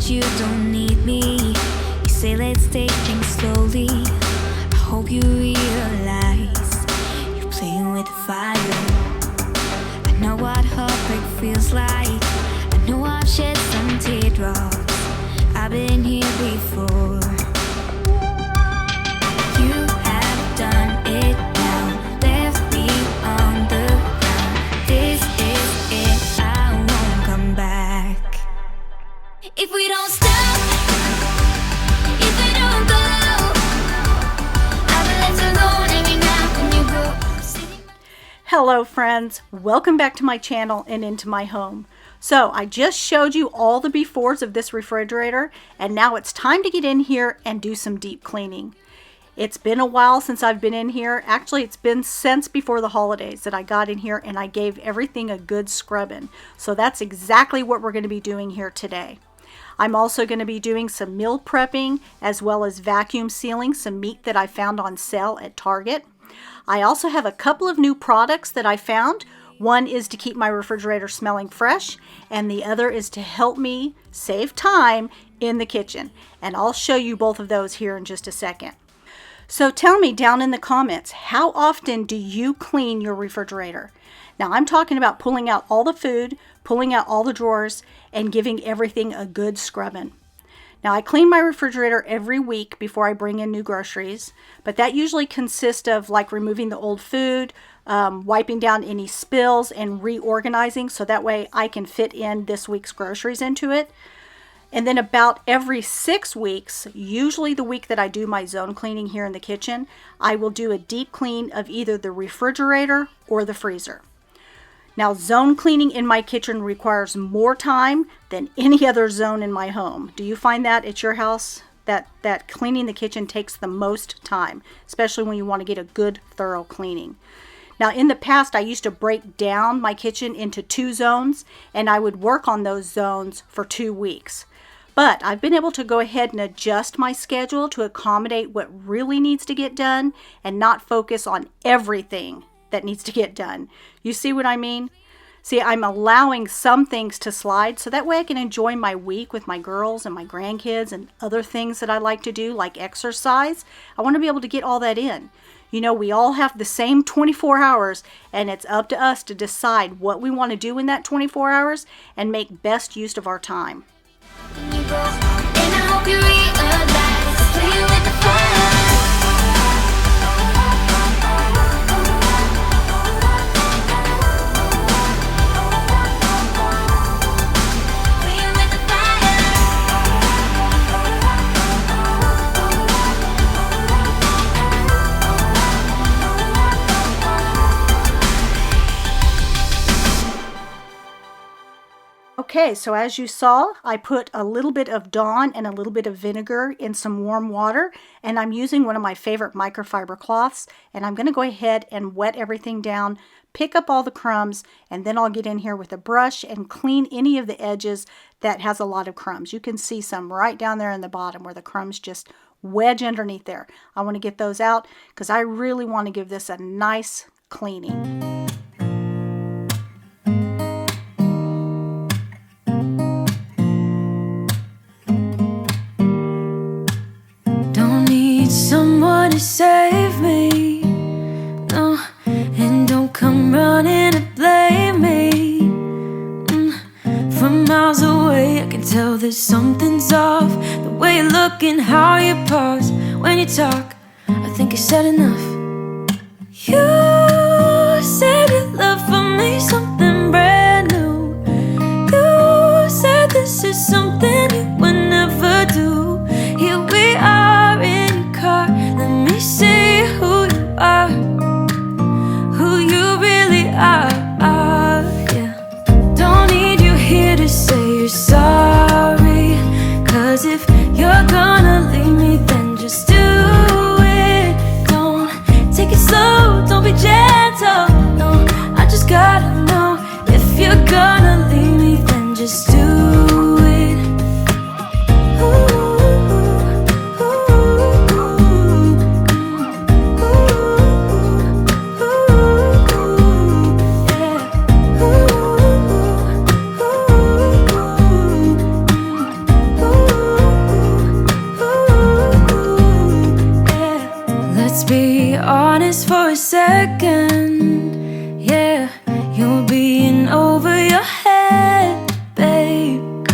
that you don't need me. You say let's take things slowly. I hope you realize you're playing with fire. I know what heartbreak feels like. I know I've shed some teardrops. I've been here before. You have done it now, left me on the ground. This is it, I won't come back. If we don't stop, if we don't go, I'll be left alone every night when you go. Hello friends, welcome back to my channel and into my home. So I just showed you all the befores of this refrigerator, and now it's time to get in here and do some deep cleaning. It's been a while since I've been in here. Actually, it's been since before the holidays that I got in here and I gave everything a good scrubbing. So that's exactly what we're going to be doing here today. I'm also going to be doing some meal prepping as well as vacuum sealing some meat that I found on sale at Target. I also have a couple of new products that I found. One is to keep my refrigerator smelling fresh, and the other is to help me save time in the kitchen. And I'll show you both of those here in just a second. So tell me down in the comments, how often do you clean your refrigerator? Now I'm talking about pulling out all the food, pulling out all the drawers, and giving everything a good scrubbing. Now I clean my refrigerator every week before I bring in new groceries, but that usually consists of like removing the old food, wiping down any spills, and reorganizing so that way I can fit in this week's groceries into it. And then about every 6 weeks, usually the week that I do my zone cleaning here in the kitchen, I will do a deep clean of either the refrigerator or the freezer. Now, zone cleaning in my kitchen requires more time than any other zone in my home. Do you find that at your house? That cleaning the kitchen takes the most time, especially when you want to get a good, thorough cleaning. Now, in the past, I used to break down my kitchen into 2 zones, and I would work on those zones for 2 weeks. But I've been able to go ahead and adjust my schedule to accommodate what really needs to get done and not focus on everything that needs to get done. You see what I mean? See, I'm allowing some things to slide so that way I can enjoy my week with my girls and my grandkids and other things that I like to do, like exercise. I want to be able to get all that in. You know, we all have the same 24 hours, and it's up to us to decide what we want to do in that 24 hours and make best use of our time. Okay, so as you saw, I put a little bit of Dawn and a little bit of vinegar in some warm water, and I'm using one of my favorite microfiber cloths, and I'm going to go ahead and wet everything down, pick up all the crumbs, and then I'll get in here with a brush and clean any of the edges that has a lot of crumbs. You can see some right down there in the bottom where the crumbs just wedge underneath there. I want to get those out because I really want to give this a nice cleaning. Someone to save me, no, and don't come running to blame me. From miles away I can tell that something's off. The way you look and how you pause when you talk, I think you said enough. You said your love for me something brand new. You said this is something you would never do. Here we are in let me see who you are, who you really are, yeah. Don't need you here to say you're sorry, 'cause if you're gonna leave me, then just do it. Don't take it slow, don't be gentle, no, I just gotta know. Let's be honest for a second. Yeah, you're being over your head, babe.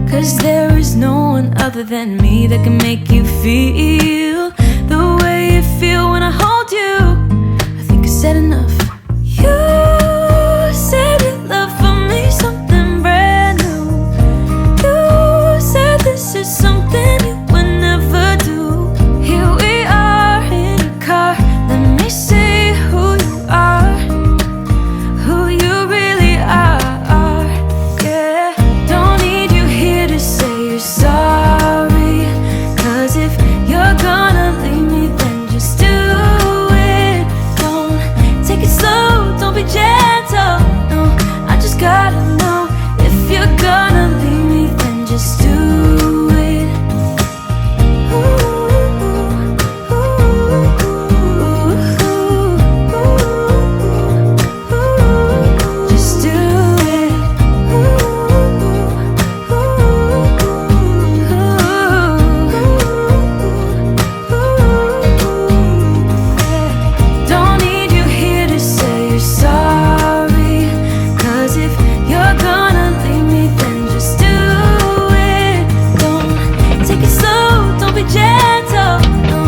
'Cause there is no one other than me that can make you feel the way you feel when I hold you. I think I said enough. You said your love for me something brand new. You said this is something you would never do. Here we are in a car. Let me see who you are, who you really are. Yeah, don't need you here to say you're sorry. 'Cause if you're gonna leave me, then just do it. Don't take it slow, don't be gentle. No, I just gotta know. If you're gonna leave me, then just do it. Just do it. Don't need you here to say you're sorry. 'Cause if you're gonna leave me, then just do it. Don't take it slow, don't be gentle. No,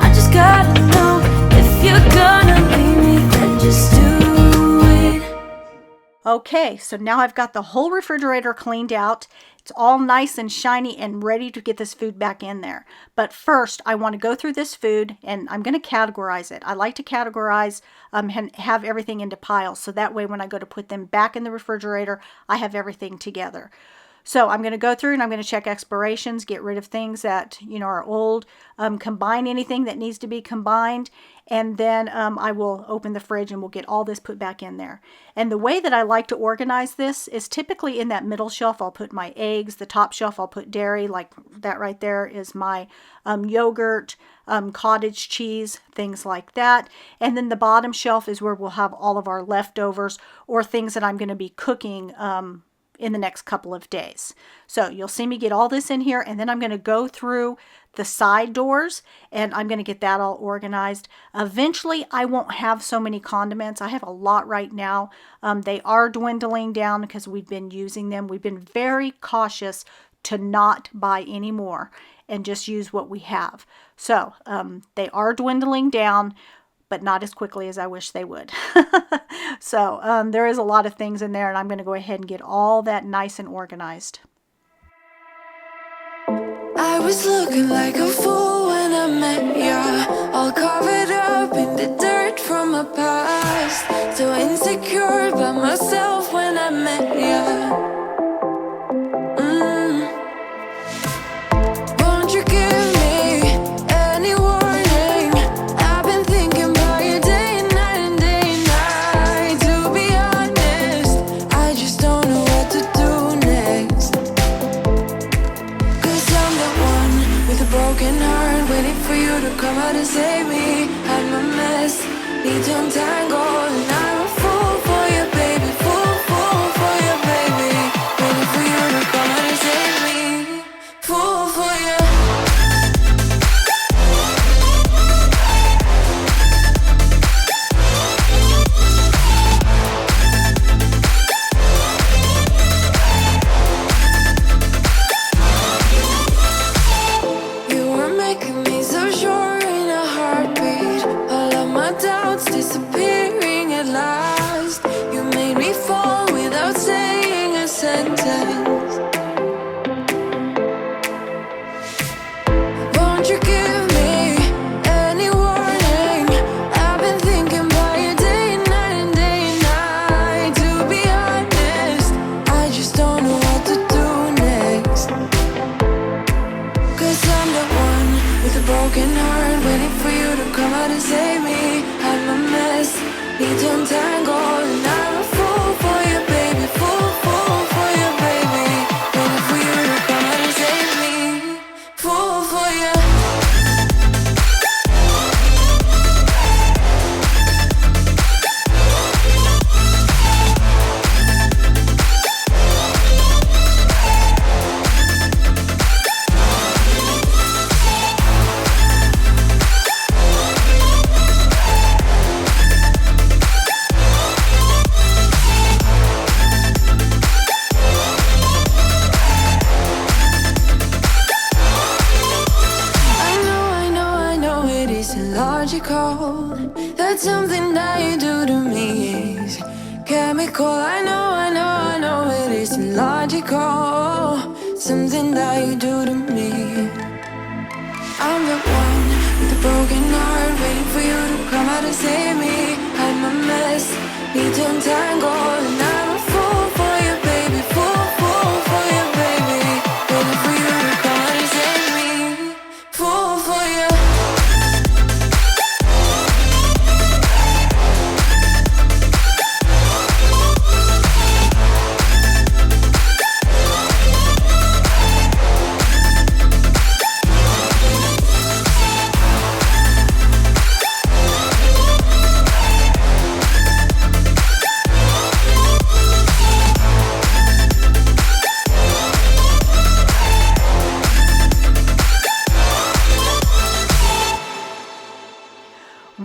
I just gotta know. If you're gonna leave me, then just do it. Okay, so now I've got the whole refrigerator cleaned out. It's all nice and shiny and ready to get this food back in there. But first, I want to go through this food and I'm going to categorize it. I like to categorize and have everything into piles, so that way when I go to put them back in the refrigerator, I have everything together. So I'm going to go through and I'm going to check expirations, get rid of things that, are old, combine anything that needs to be combined, and then I will open the fridge and we'll get all this put back in there. And the way that I like to organize this is typically in that middle shelf, I'll put my eggs. The top shelf, I'll put dairy, like that right there is my yogurt, cottage cheese, things like that. And then the bottom shelf is where we'll have all of our leftovers or things that I'm going to be cooking in the next couple of days. So you'll see me get all this in here, and then I'm going to go through the side doors and I'm going to get that all organized. Eventually, I won't have so many condiments. I have a lot right now. They are dwindling down because we've been using them. We've been very cautious to not buy any more and just use what we have. So they are dwindling down, but not as quickly as I wish they would. So there is a lot of things in there, and I'm going to go ahead and get all that nice and organized. I was looking like a fool when I met ya, all covered up in the dirt from my past. So insecure about myself when I met ya. Won't you give me any warning? I've been thinking about you day and night and day and night. To be honest, I just don't know what to do next. 'Cause I'm the one with a broken heart, waiting for you to come out and save me. I'm a mess, need to untangle, and I'm a fool for you, baby. Fool for you, baby. Waiting for you to come out and save me. Fool for you. You were making me so sure in a heartbeat. All of my doubts disappearing at last. You made me fall without saying a sentence. Won't you give me any warning? I've been thinking about you day and night and day and night. To be honest, I just don't know what to do next. 'Cause I'm the one with a broken heart, waiting for you to come out and save me. I'm a mess, need to untangle, and I'm a fool for you, baby. Fool for you, baby. Waiting for you to come out and save me. Fool for you. it's illogical. That's something that you do to me is chemical. I know it is illogical. Something that you do to me. I'm the one with a broken heart, waiting for you to come out and save me. I'm a mess, need to untangle, and I'm a fool for you, baby. Fool for you, baby. Waiting for you to come out and save me. Fool for you.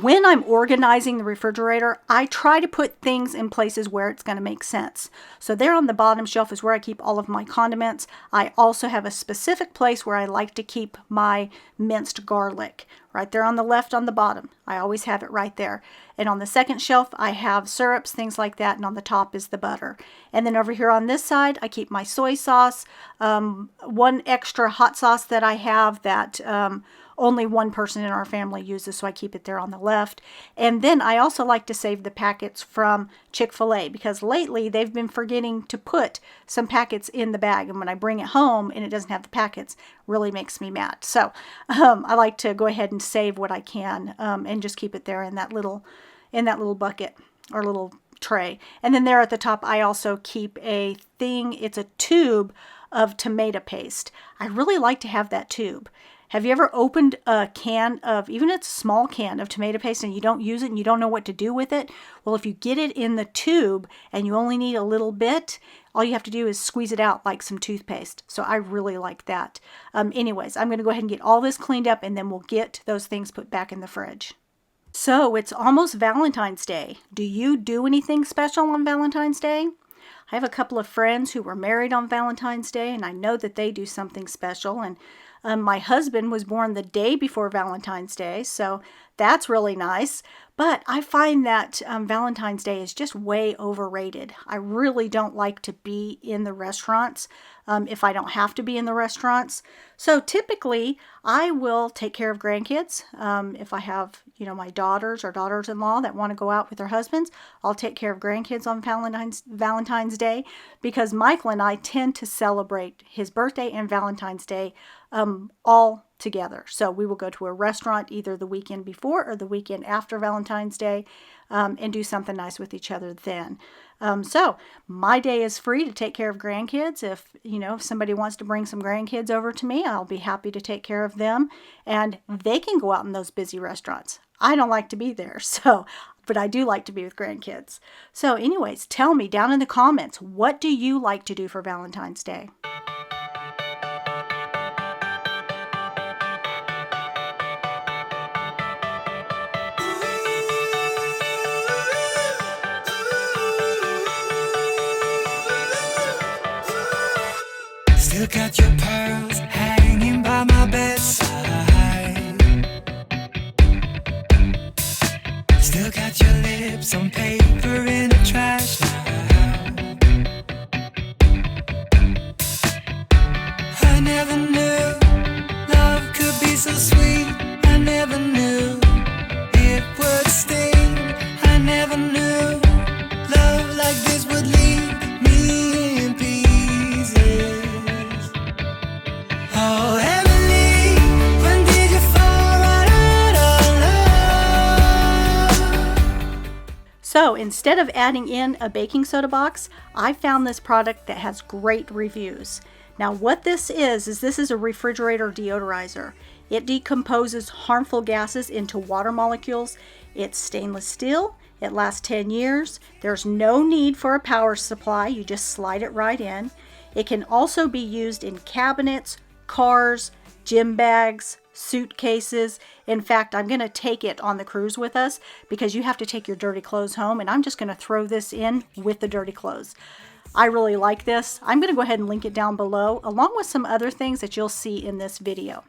When I'm organizing the refrigerator, I try to put things in places where it's going to make sense. So there on the bottom shelf is where I keep all of my condiments. I also have a specific place where I like to keep my minced garlic. Right there on the left on the bottom. I always have it right there. And on the second shelf, I have syrups, things like that. And on the top is the butter. And then over here on this side, I keep my soy sauce. One extra hot sauce that I have that only one person in our family uses, so I keep it there on the left. And then I also like to save the packets from Chick-fil-A because lately they've been forgetting to put some packets in the bag. And when I bring it home and it doesn't have the packets, really makes me mad. So I like to go ahead and save what I can and just keep it there in that little bucket or little tray. And then there at the top, I also keep a thing. It's a tube of tomato paste. I really like to have that tube. Have you ever opened a can of, even a small can of tomato paste and you don't use it and you don't know what to do with it? Well, if you get it in the tube and you only need a little bit, all you have to do is squeeze it out like some toothpaste. So I really like that. Anyways, I'm going to go ahead and get all this cleaned up and then we'll get those things put back in the fridge. So it's almost Valentine's Day. Do you do anything special on Valentine's Day? I have a couple of friends who were married on Valentine's Day and I know that they do something special. And my husband was born the day before Valentine's Day, so that's really nice. But I find that Valentine's Day is just way overrated. I really don't like to be in the restaurants if I don't have to be in the restaurants. So typically, I will take care of grandkids. If I have, my daughters or daughters-in-law that want to go out with their husbands, I'll take care of grandkids on Valentine's Day because Michael and I tend to celebrate his birthday and Valentine's Day all together. So we will go to a restaurant either the weekend before or the weekend after Valentine's Day and do something nice with each other then. So my day is free to take care of grandkids. If somebody wants to bring some grandkids over to me, I'll be happy to take care of them and they can go out in those busy restaurants. I don't like to be there, but I do like to be with grandkids. So anyways, tell me down in the comments, what do you like to do for Valentine's Day? Still got your pearls hanging by my bedside. Still got your lips on paper in a trash now. I never knew love could be so sweet. I never knew it would sting. I never knew love like this would leave me in pieces. Oh, Emily, when did you fall right out of love? So instead of adding in a baking soda box, I found this product that has great reviews. Now what this is this is a refrigerator deodorizer. It decomposes harmful gases into water molecules. It's stainless steel. It lasts 10 years. There's no need for a power supply. You just slide it right in. It can also be used in cabinets, cars, gym bags, suitcases. In fact, I'm going to take it on the cruise with us because you have to take your dirty clothes home, and I'm just going to throw this in with the dirty clothes. I really like this. I'm going to go ahead and link it down below along with some other things that you'll see in this video.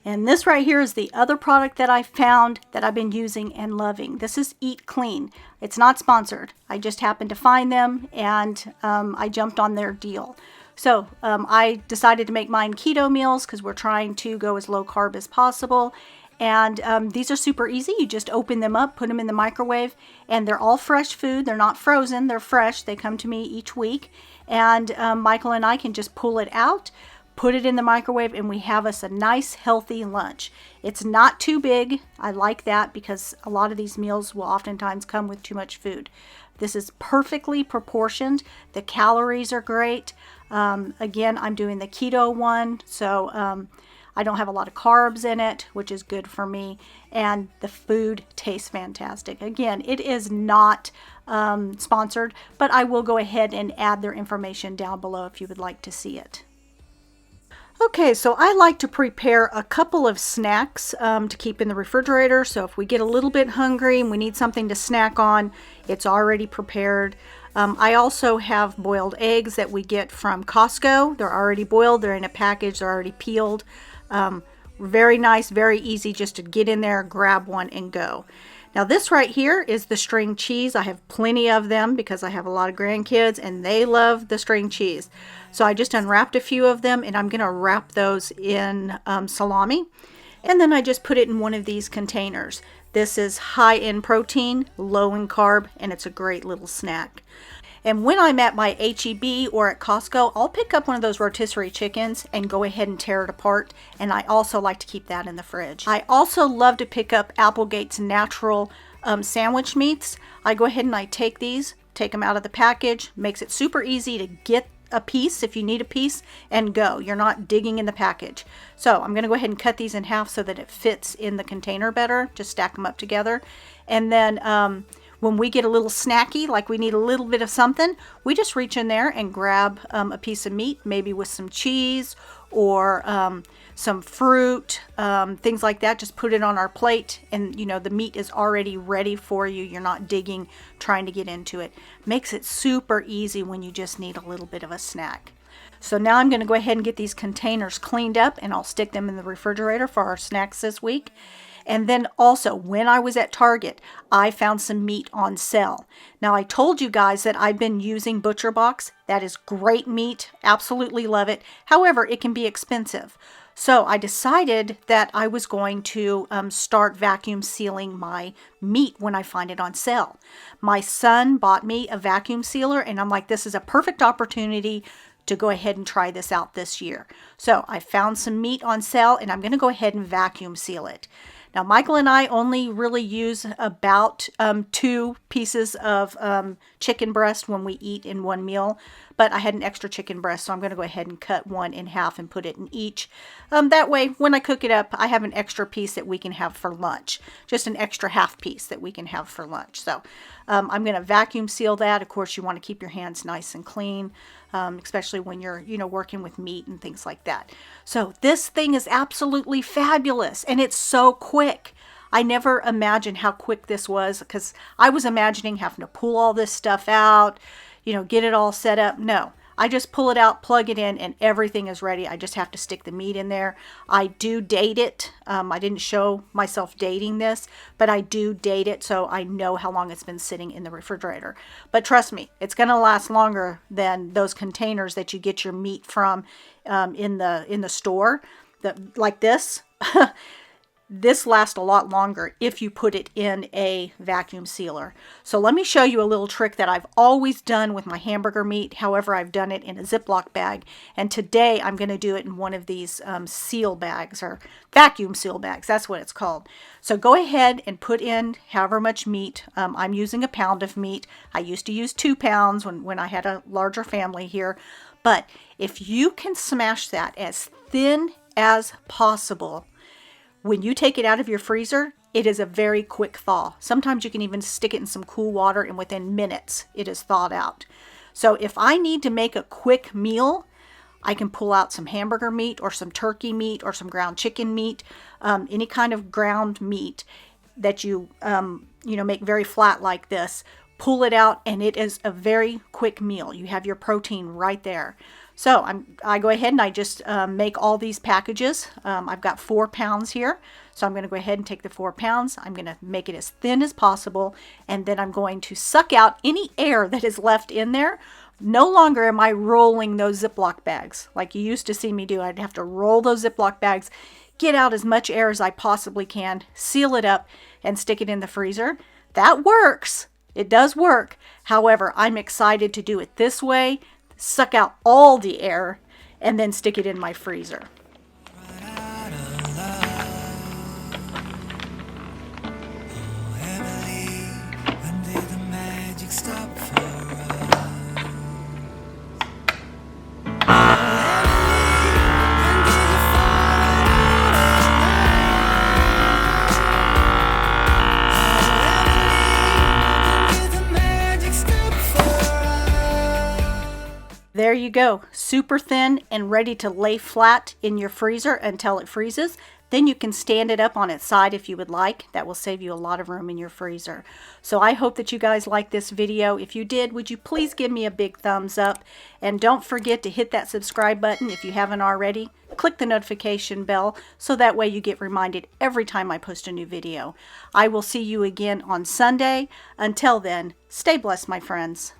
And this right here is the other product that I found that I've been using and loving. This is Eat Clean. It's not sponsored. I just happened to find them, and I jumped on their deal. So I decided to make mine keto meals because we're trying to go as low carb as possible. And these are super easy. You just open them up, put them in the microwave, and they're all fresh food. They're not frozen. They're fresh. They come to me each week. And Michael and I can just pull it out, put it in the microwave, and we have us a nice healthy lunch. It's not too big. I like that because a lot of these meals will oftentimes come with too much food. This is perfectly proportioned. The calories are great. Again, I'm doing the keto one, so I don't have a lot of carbs in it, which is good for me, and the food tastes fantastic. Again, it is not sponsored, but I will go ahead and add their information down below if you would like to see it. Okay, so I like to prepare a couple of snacks to keep in the refrigerator. So if we get a little bit hungry and we need something to snack on, it's already prepared. I also have boiled eggs that we get from Costco. They're already boiled, they're in a package, they're already peeled. Very nice, very easy just to get in there, grab one and go. Now this right here is the string cheese. I have plenty of them because I have a lot of grandkids and they love the string cheese. So I just unwrapped a few of them and I'm going to wrap those in salami. And then I just put it in one of these containers. This is high in protein, low in carb, and it's a great little snack. And when I'm at my H-E-B or at Costco, I'll pick up one of those rotisserie chickens and go ahead and tear it apart. And I also like to keep that in the fridge. I also love to pick up Applegate's natural sandwich meats. I go ahead and I take these, take them out of the package. Makes it super easy to get a piece if you need a piece and go. You're not digging in the package. So I'm going to go ahead and cut these in half so that it fits in the container better. Just stack them up together. And then when we get a little snacky, like we need a little bit of something, we just reach in there and grab a piece of meat, maybe with some cheese or some fruit, things like that. Just put it on our plate and you know the meat is already ready for you. You're not digging, trying to get into it. Makes it super easy when you just need a little bit of a snack. So now I'm going to go ahead and get these containers cleaned up and I'll stick them in the refrigerator for our snacks this week. And then also, when I was at Target, I found some meat on sale. Now, I told you guys that I've been using ButcherBox. That is great meat. Absolutely love it. However, it can be expensive. So I decided that I was going to start vacuum sealing my meat when I find it on sale. My son bought me a vacuum sealer, and I'm like, this is a perfect opportunity to go ahead and try this out this year. So I found some meat on sale, and I'm going to go ahead and vacuum seal it. Now, Michael and I only really use about 2 pieces of chicken breast when we eat in one meal, but I had an extra chicken breast, so I'm going to go ahead and cut one in half and put it in each. That way, when I cook it up, I have an extra piece that we can have for lunch, just an extra half piece that we can have for lunch. So I'm going to vacuum seal that. Of course, you want to keep your hands nice and clean, especially when you're, working with meat and things like that. So this thing is absolutely fabulous, and it's so quick. I never imagined how quick this was because I was imagining having to pull all this stuff out, get it all set up. No, I just pull it out, plug it in, and everything is ready. I just have to stick the meat in there. I do date it. I didn't show myself dating this, but I do date it so I know how long it's been sitting in the refrigerator. But trust me, it's going to last longer than those containers that you get your meat from in the store. Like this. This lasts a lot longer if you put it in a vacuum sealer. So let me show you a little trick that I've always done with my hamburger meat. However, I've done it in a Ziploc bag. And today I'm going to do it in one of these seal bags or vacuum seal bags. That's what it's called. So go ahead and put in however much meat. I'm using 1 pound of meat. I used to use 2 pounds when I had a larger family here. But if you can smash that as thin as possible, when you take it out of your freezer, it is a very quick thaw. Sometimes you can even stick it in some cool water and within minutes it is thawed out. So if I need to make a quick meal, I can pull out some hamburger meat or some turkey meat or some ground chicken meat, any kind of ground meat that you make very flat like this. Pull it out and it is a very quick meal. You have your protein right there. So I go ahead and I just make all these packages. I've got 4 pounds here. So I'm going to go ahead and take the 4 pounds. I'm going to make it as thin as possible. And then I'm going to suck out any air that is left in there. No longer am I rolling those Ziploc bags like you used to see me do. I'd have to roll those Ziploc bags, get out as much air as I possibly can, seal it up, and stick it in the freezer. That works. It does work. However, I'm excited to do it this way, suck out all the air, and then stick it in my freezer. There you go, super thin and ready to lay flat in your freezer until it freezes. Then you can stand it up on its side if you would like. That will save you a lot of room in your freezer. So I hope that you guys liked this video. If you did, would you please give me a big thumbs up? And don't forget to hit that subscribe button if you haven't already. Click the notification bell so that way you get reminded every time I post a new video. I will see you again on Sunday. Until then, stay blessed, my friends.